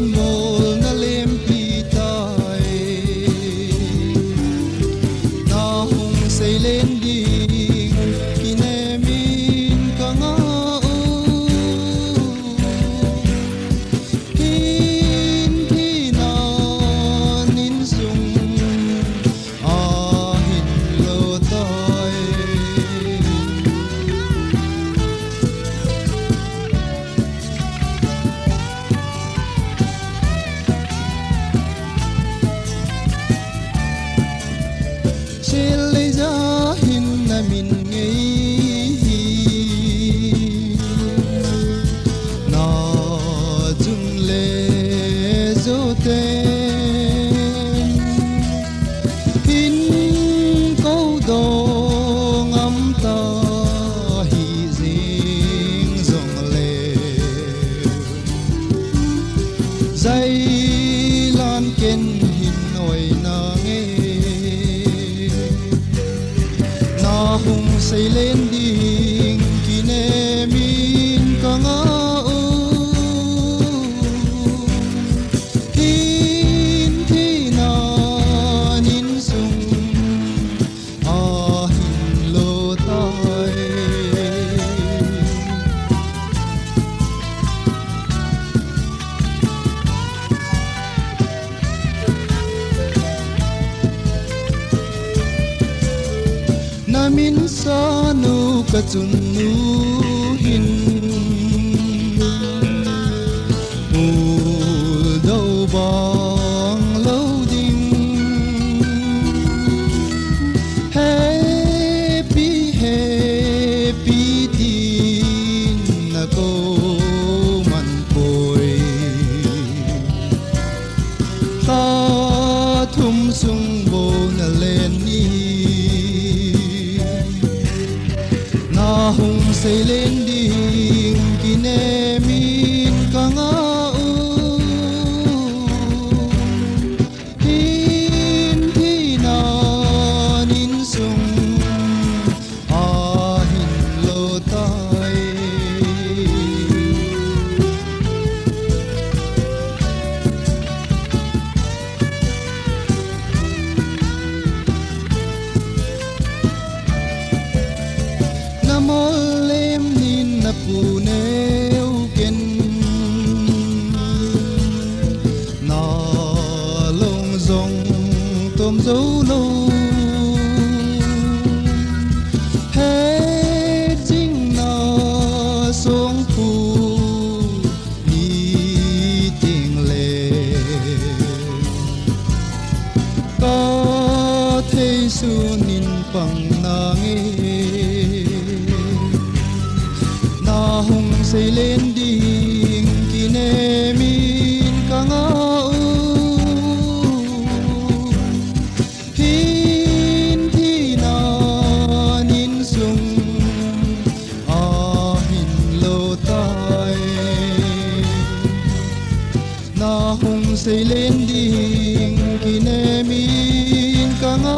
mol na lem pitai na hong say len ding kinemin ka nga Chile ra hin na min ngei na jung le zo te hin câu dong am ta hi jing zong le zai lan ken hin noi na nge hùng say lên đỉnh kinemin ka nga hin thi na nin sung a hin lo tai Namin sa nu ka chun nu hin mul đâu bang lâu ding happy happy tin na ko man koi ta thum sung bo na len ni hùng say lên đỉnh kinemin ka nga hin thi na nin sung a hin lo tai mol em nin na puneu ken na long zong tom dấu lâu hết chính na xuống phu ni tiếng lệ có thấy su nin bằng na nghe hùng say lên đỉnh kinemin ka nga hin thi na nin sung a hin lo tai na hùng say lên đỉnh kinemin ka nga